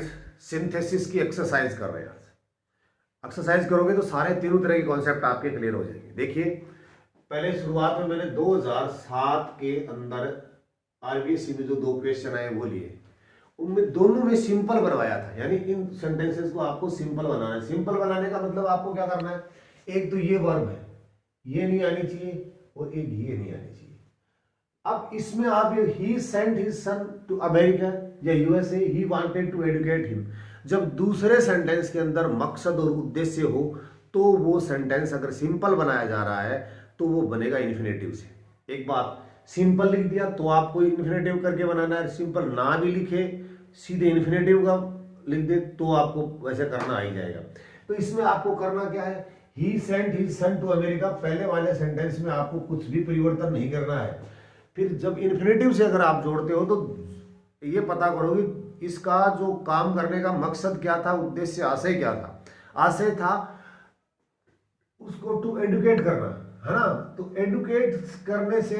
Students synthesis की exercise कर रहे हैं। एक्सरसाइज करोगे तो सारे तीनों तरह के कॉन्सेप्ट आपके क्लियर हो जाएंगे। देखिए, पहले शुरुआत में मैंने 2007 के अंदर आरबीएससी में जो 2 क्वेश्चन आए वो लिए, उनमें दोनों में सिंपल बनवाया था। यानी इन सेंटेंसेस को आपको सिंपल बनाना है। सिंपल बनाने का मतलब आपको क्या करना है, एक तो ये वर्ब है, ये नहीं आनी चाहिए, और एक ये नहीं आनी चाहिए। अब इसमें आप ये he sent his son to America या USA, he wanted to educate him, जब दूसरे सेंटेंस के अंदर मकसद और उद्देश्य हो तो वो सेंटेंस अगर सिंपल बनाया जा रहा है तो वो बनेगा इन्फिनेटिव से। एक बात, सिंपल लिख दिया तो आपको इन्फिनेटिव करके बनाना है, सिंपल ना भी लिखे सीधे इन्फिनेटिव का लिख दे तो आपको वैसे करना आ ही जाएगा। तो इसमें आपको करना क्या है, he sent his son to America, पहले वाले सेंटेंस में आपको कुछ भी परिवर्तन नहीं करना है। फिर जब इन्फिनेटिव से अगर आप जोड़ते हो तो ये पता करोगे इसका जो काम करने का मकसद क्या था, उद्देश्य, आशय क्या था। आशय था उसको टू एडुकेट करना, है ना। तो एडुकेट करने से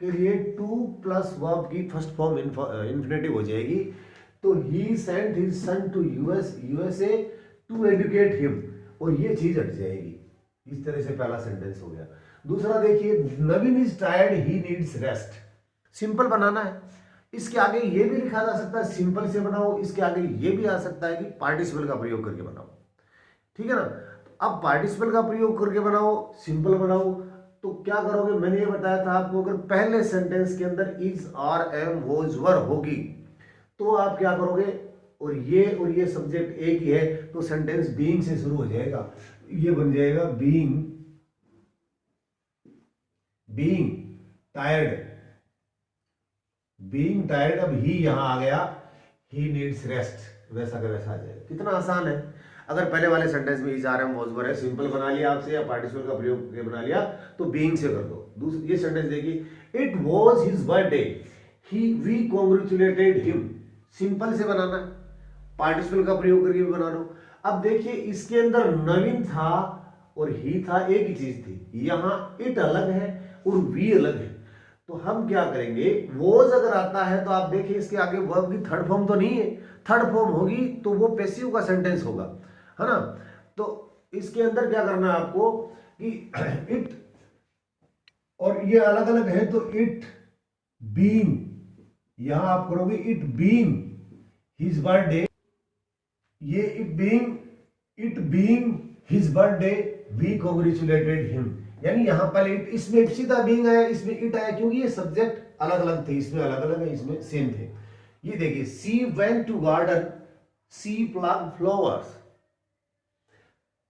के लिए टू प्लस वर्ब की फर्स्ट फॉर्म इन्फिनेटिव हो जाएगी। तो he sent his son to USA to educate him, और ये चीज हट जाएगी। इस तरह से पहला सेंटेंस हो गया। दूसरा देखिए, Naveen is tired, he needs rest. Simple बनाना है। इसके आगे ये भी लिखा जा सकता है सिंपल से बनाओ, इसके आगे ये भी आ सकता है कि पार्टिसिपल का प्रयोग करके बनाओ, ठीक है ना। अब पार्टिसिपल का प्रयोग करके बनाओ, सिंपल बनाओ, तो क्या करोगे, मैंने ये बताया था आपको, अगर पहले सेंटेंस के अंदर इज, आर, एम, वॉज, वर होगी तो आप क्या करोगे, और ये सब्जेक्ट एक ही है तो सेंटेंस बीइंग से शुरू हो जाएगा। ये बन जाएगा बीइंग टायर्ड, बीइंग टायर्ड। अब ही यहां आ गया, ही नीड्स रेस्ट, वैसा का वैसा आ जाएगा। कितना आसान है। अगर पहले वाले सेंटेंस में इज, आर, एम, वॉज, वर है, सिंपल बना लिया आपसे या पार्टिसिपल का प्रयोग करके बना लिया तो बीइंग से कर दो। दूसरी ये सेंटेंस देखिए, it was his birthday, we congratulated him, simple से बनाना, पार्टिसिपल का प्रयोग करके भी बना लो। अब देखिए, इसके अंदर नवीन था और ही था, एक ही चीज थी। यहां इट अलग है और वी अलग है, तो हम क्या करेंगे, वॉज अगर आता है तो आप देखिए इसके आगे वर्ब की थर्ड फॉर्म तो नहीं है, थर्ड फॉर्म होगी तो वो पैसिव का सेंटेंस होगा, है ना। तो इसके अंदर क्या करना है आपको कि इट और ये अलग अलग है, तो इट बीइंग, यहां आप करोगे इट बीइंग हिज बर्थडे, ये it being his birthday we congratulated him. यानी यहां पहले इट, इसमें सीधा बीइंग आया, इसमें इट आया, क्योंकि ये सब्जेक्ट अलग अलग थे, इसमें अलग अलग है, इसमें सेम थे। ये देखिए, she went to garden, C pluck flowers,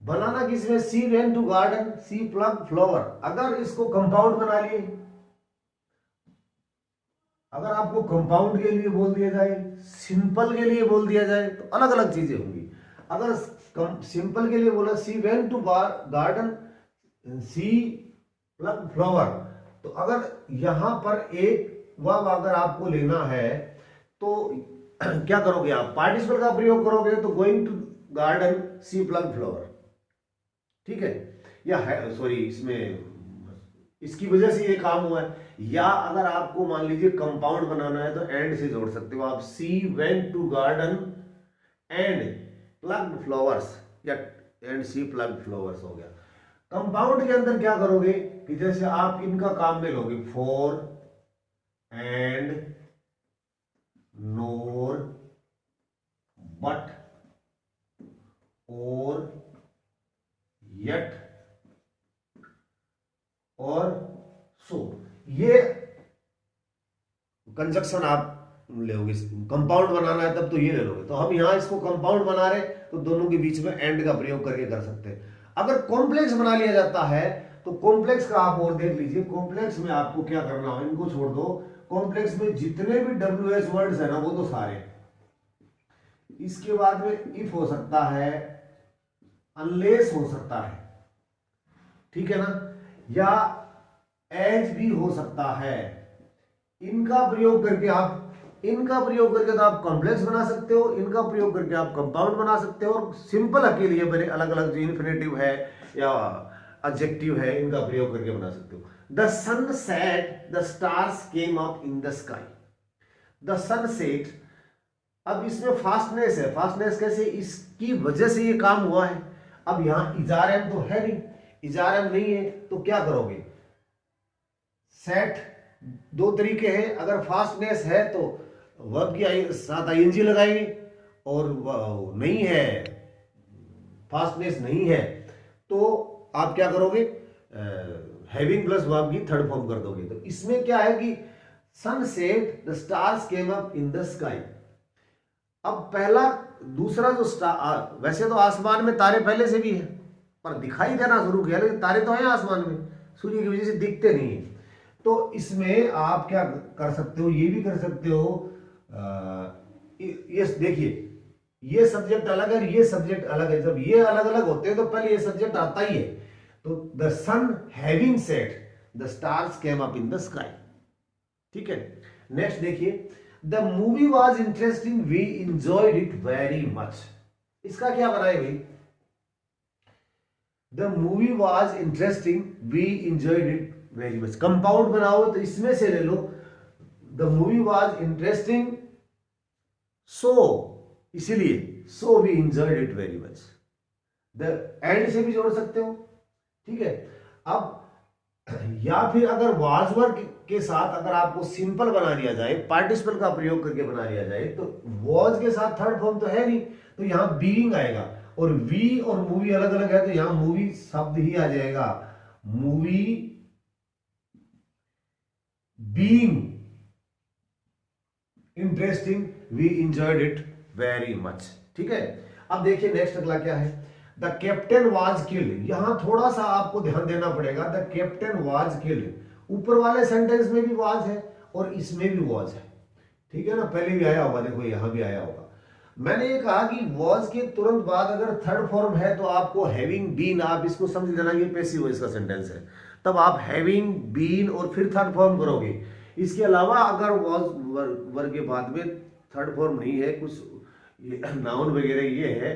बनाना किसमें, she went to garden, C plug flower. अगर इसको कंपाउंड बना लिए, अगर आपको कंपाउंड के लिए बोल दिया जाए, सिंपल के लिए बोल दिया जाए तो अलग अलग चीजें होंगी। अगर सिंपल के लिए बोला she went to garden, C plug flower, तो अगर यहां पर एक वर्ब अगर आपको लेना है तो क्या करोगे आप, पार्टिसिपल का प्रयोग करोगे, तो going to garden, C plug flower, ठीक है। या है, सॉरी, इसमें इसकी वजह से ये काम हुआ है। या अगर आपको मान लीजिए कंपाउंड बनाना है तो एंड से जोड़ सकते हो आप, she went to garden and plucked flowers, या एंड सी प्लग्ड फ्लावर्स हो गया। कंपाउंड के अंदर क्या करोगे कि जैसे आप इनका काम में लोगे, फॉर एंड नोर बट और यट और सो, ये कंजक्शन आप लोगे। कंपाउंड बनाना है तब तो ये ले लोगे, तो हम यहां इसको कंपाउंड बना रहे तो दोनों के बीच में एंड का प्रयोग करके कर सकते हैं। अगर कॉम्प्लेक्स बना लिया जाता है तो कॉम्प्लेक्स का आप और देख लीजिए, कॉम्प्लेक्स में आपको क्या करना हो, इनको छोड़ दो, कॉम्प्लेक्स में जितने भी WH वर्ड्स है ना वो तो सारे, इसके बाद में इफ हो सकता है, अनलेस हो सकता है, ठीक है ना, या एज भी हो सकता है। इनका प्रयोग करके तो आप कॉम्प्लेक्स बना सकते हो, इनका प्रयोग करके आप कंपाउंड बना सकते हो, और सिंपल के लिए बड़े अलग अलग जो इन्फिनेटिव है या एडजेक्टिव है इनका प्रयोग करके बना सकते हो। The sun set, the stars came up in the sky. The sun set, अब इसमें फास्टनेस है, फास्टनेस कैसे, इसकी वजह से ये काम हुआ है। अब यहां इजारम तो है नहीं, इजारम नहीं है तो क्या करोगे, सेट दो तरीके हैं, अगर फास्टनेस है तो वर्ब के साथ आईएनजी लगाएंगे, और नहीं है, फास्टनेस नहीं है तो आप क्या करोगे, हैविंग प्लस वर्ब की थर्ड फॉर्म कर दोगे। तो इसमें क्या है कि sun set, the stars came up in the sky. अब पहला दूसरा जो स्टार, वैसे तो आसमान में तारे पहले से भी है पर दिखाई देना शुरू किया, लेकिन तारे तो हैं आसमान में, सूर्य की वजह से दिखते नहीं है। तो इसमें आप क्या कर सकते हो, ये भी कर सकते हो, ये देखिए ये सब्जेक्ट अलग है, ये सब्जेक्ट अलग है, जब ये अलग अलग होते हैं तो पहले ये सब्जेक्ट आता ही है। तो the sun having set the stars came up in the sky, ठीक है। नेक्स्ट देखिए, the movie was interesting, we enjoyed it very much. इसका क्या बनाए भाई, the movie was interesting, we enjoyed it very much. Compound बनाओ तो इसमें से ले लो, the movie was interesting so, इसीलिए so we enjoyed it very much. The end से भी जोड़ सकते हो, ठीक है। अब या फिर अगर वाज वर्ब के साथ अगर आपको सिंपल बना दिया जाए, पार्टिसिपल का प्रयोग करके बना दिया जाए, तो वॉज के साथ थर्ड फॉर्म तो है नहीं, तो यहां बीइंग आएगा, और वी और मूवी अलग अलग है तो यहां मूवी शब्द ही आ जाएगा, movie being interesting, we enjoyed it very much, ठीक है। अब देखिए नेक्स्ट अगला क्या है, द कैप्टन वाज किल्ड। यहां थोड़ा सा आपको ध्यान देना पड़ेगा, द कैप्टन वाज किल्ड, ऊपर वाले सेंटेंस में भी वाज है और इसमें भी वाज है, ठीक है ना, पहले भी आया होगा, देखो यहां भी आया होगा। मैंने ये कहा कि वाज के तुरंत बाद अगर थर्ड फॉर्म है तो आपको हैविंग बीन, आप इसको समझ लेना ये पैसिव वॉइस का सेंटेंस है, तब आप हैविंग बीन और फिर थर्ड फॉर्म करोगे। इसके अलावा अगर वाज वर्ग के बाद में थर्ड फॉर्म नहीं है, कुछ नाउन वगैरह ये है,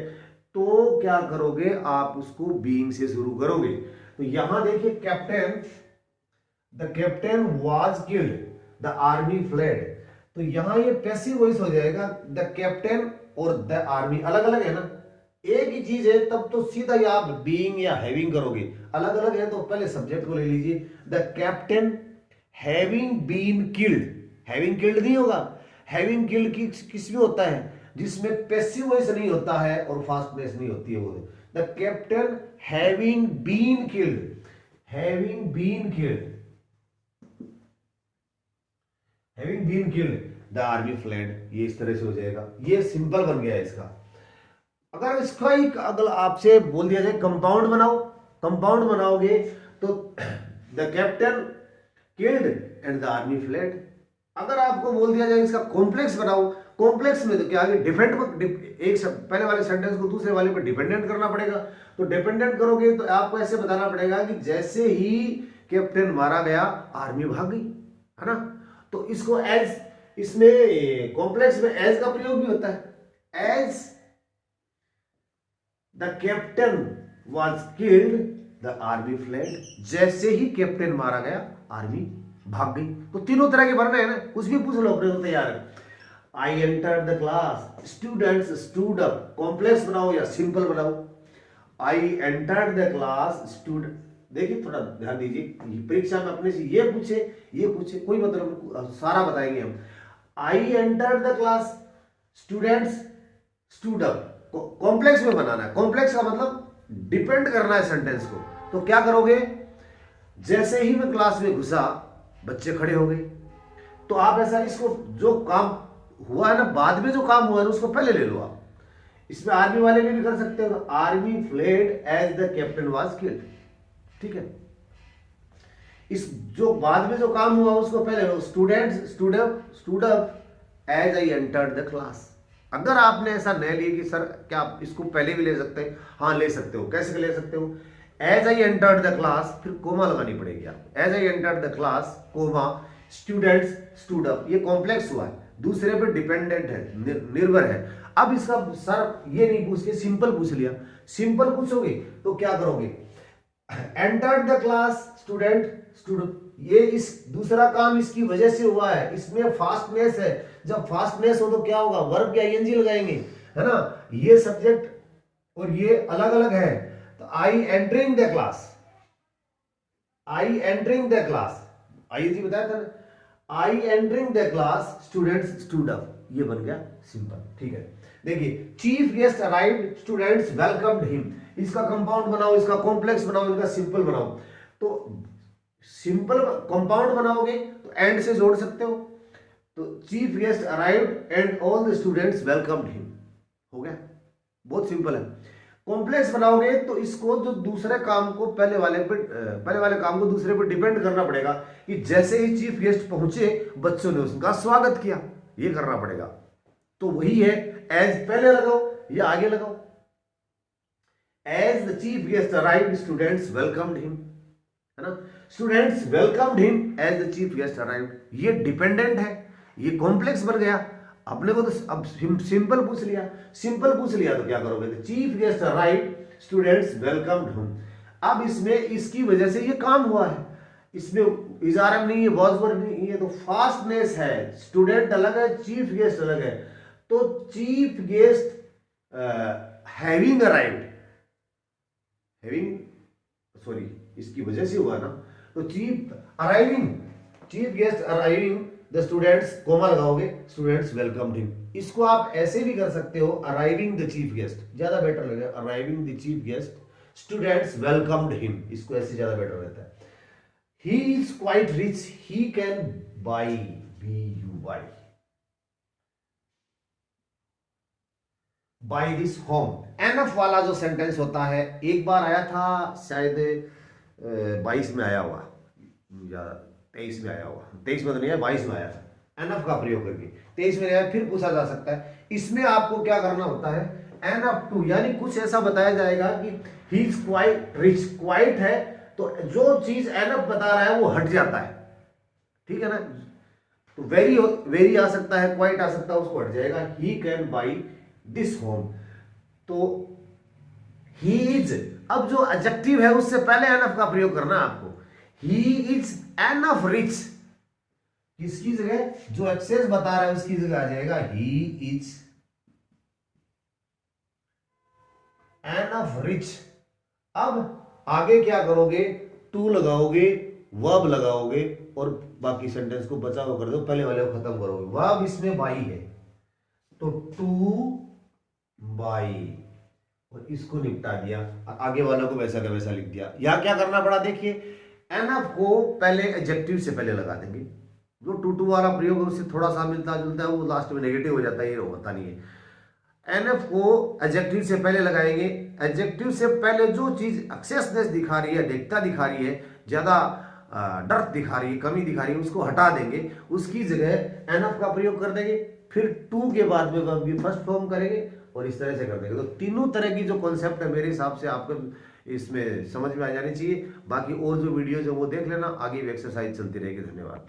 तो क्या करोगे, आप उसको बीइंग से शुरू करोगे। तो यहां देखिए captain, the captain was killed, the army fled, तो यहां ये पैसिव वॉइस हो जाएगा, द कैप्टन और द आर्मी अलग अलग है ना, एक ही चीज है तब तो सीधा ही आप बीइंग या हैविंग करोगे, अलग अलग है तो पहले सब्जेक्ट को ले लीजिए, the captain having been killed, having killed नहीं होगा, हैविंग किल्ड किस में होता है, जिसमें पैसिव वॉइस नहीं होता है और फास्टनेस नहीं होती है, वो the captain having been killed, having been killed, having been killed the army fled, ये इस तरह से हो जाएगा, ये सिंपल बन गया इसका। अगर इसका ही अगर आपसे बोल दिया जाए कंपाउंड बनाओ, कंपाउंड बनाओगे तो the captain killed and the army fled. अगर आपको बोल दिया जाए इसका कॉम्प्लेक्स बनाओ, कॉम्प्लेक्स में तो क्या आगे डिपेंड, एक पहले वाले सेंटेंस को दूसरे वाले पर डिपेंडेंट करना पड़ेगा, तो डिपेंडेंट करोगे तो आपको ऐसे बताना पड़ेगा कि जैसे ही कैप्टन मारा गया आर्मी भाग गई, है ना। तो इसको एज, इसमें कॉम्प्लेक्स में एज का प्रयोग भी होता है, as the captain was killed the army fled, जैसे ही कैप्टन मारा गया आर्मी भाग गई। तो तीनों तरह के बनने हैं ना, कुछ भी पूछ लो अपने को तैयार है। I enter the class, students stood up, complex बनाओ या सिंपल बनाओ, I enter the class student, देखिए थोड़ा ध्यान दीजिए, परीक्षा में अपने से ये पूछे कोई मतलब सारा बताएंगे हम। I enter the class, students stood up, complex में बनाना है, कॉम्प्लेक्स का मतलब डिपेंड करना है सेंटेंस को। तो क्या करोगे, जैसे ही मैं क्लास में घुसा बच्चे खड़े हो गए, तो आप ऐसा इसको जो काम हुआ है ना, बाद में जो काम हुआ है ना उसको पहले ले लो आप। इसमें आर्मी वाले में भी कर सकते हो, army fled as the captain was killed, ठीक है। इस जो बाद में जो काम हुआ उसको पहले लो, students stood up as I entered the class. अगर आपने ऐसा नहीं लिया कि सर क्या आप इसको पहले भी ले सकते हैं, हाँ ले सकते हो, कैसे ले सकते हो, as I entered the class, फिर कोमा लगानी पड़ेगी आप, as I entered the class comma students stood up, ये कॉम्प्लेक्स हुआ है, दूसरे पर डिपेंडेंट है, निर्भर है। अब इसका सर ये नहीं पूछ के सिंपल पूछ लिया, सिंपल पूछोगे तो क्या करोगे, entered the class student student, ये इस दूसरा काम इसकी वजह से हुआ है, इसमें फास्टनेस है, जब फास्टनेस हो तो क्या होगा, वर्ब के आईएनजी लगाएंगे, है ना। ये सब्जेक्ट और ये अलग अलग है। तो I entering the class, I entering the class, ING बताया था ना। I entering the class, students stood up, ये बन गया सिंपल। ठीक है, देखिए chief guest arrived, students welcomed him. इसका कंपाउंड बनाओ, इसका कॉम्प्लेक्स बनाओ, इसका सिंपल बनाओ। तो सिंपल कंपाउंड बनाओगे तो एंड से जोड़ सकते हो। तो chief guest arrived and all the students welcomed him, हो गया, बहुत सिंपल है। कॉम्प्लेक्स बनाओगे तो इसको जो दूसरे काम को पहले वाले काम को दूसरे पर डिपेंड करना पड़ेगा कि जैसे ही चीफ गेस्ट पहुंचे बच्चों ने उसका स्वागत किया, ये करना पड़ेगा। तो वही है, एज पहले लगाओ या आगे लगाओ। As the chief guest arrived, students welcomed him, है ना। Students welcomed him as the chief guest arrived, ये डिपेंडेंट है, ये कॉम्प्लेक्स बन गया। अपने को तो अब सिंपल पूछ लिया, सिंपल पूछ लिया तो क्या करोगे, तो chief guest arrived, students welcomed him. अब इसमें इसकी वजह से ये काम हुआ है, इसमें इजारम नहीं है, वॉज वर्ब नहीं है, तो फास्टनेस है, स्टूडेंट अलग है, चीफ गेस्ट अलग है। तो chief guest having arrived, having sorry इसकी वजह से हुआ ना, तो chief arriving, chief guest arriving the students, comma लगाओगे, स्टूडेंट्स वेलकम्ड हिम। इसको आप ऐसे भी कर सकते हो, अराइविंग द चीफ गेस्ट, ज्यादा बेटर लगेगा, arriving the chief guest, students welcomed him, इसको ऐसे ज्यादा बेटर रहता है। He is quite rich, he can buy, B U Y, buy this home. Enough वाला जो सेंटेंस होता है, एक बार आया था शायद 22 में आया हुआ या 23 में आया हुआ, 23 में तो नहीं है, 22 में आया था, एनफ का प्रयोग करके। 23 में आया, फिर पूछा जा सकता है। इसमें आपको क्या करना होता है, एनफ टू, यानी कुछ ऐसा बताया जाएगा कि ही इज क्वाइट रिच, क्वाइट है तो जो चीज एनफ बता रहा है वो हट जाता है, ठीक है ना। तो वेरी आ सकता है, क्वाइट आ सकता है, उसको हट जाएगा। ही कैन बाई दिस होम, तो ही इज, अब जो एडजेक्टिव है उससे पहले एनफ का प्रयोग करना है आपको। ही इज एनफ रिच, किसकी जगह, जो एक्सेस बता रहा है उसकी जगह आ जाएगा ही इज एनफ रिच। अब आगे क्या करोगे, टू लगाओगे, वर्ब लगाओगे और बाकी सेंटेंस को बचाव कर दो, पहले वाले को खत्म करोगे। वर्ब इसमें बाई है तो टू बाई, और इसको निपटा दिया, आगे वालों को वैसा का वैसा लिख दिया। यहां क्या करना पड़ा, देखिए एनफ को पहले एडजेक्टिव से पहले लगा देंगे, जो टू टू वाला प्रयोग है उससे थोड़ा सा मिलता जुलता है, वो लास्ट में नेगेटिव हो जाता है, ये होता नहीं है। एनफ को एडजेक्टिव से पहले लगाएंगे, एडजेक्टिव से पहले जो चीज एक्सेसनेस दिखा रही है, देखता दिखा रही है, ज्यादा डर दिखा रही है, कमी दिखा रही है, उसको हटा देंगे, उसकी जगह एनफ का प्रयोग कर देंगे। फिर टू के बाद में वर्ब की फर्स्ट फॉर्म करेंगे और इस तरह से कर देंगे। तो तीनों तरह की जो कॉन्सेप्ट है मेरे हिसाब से आपको इसमें समझ में आ जानी चाहिए। बाकी और जो वीडियोज है वो देख लेना, आगे भी एक्सरसाइज चलती रहेगी। धन्यवाद।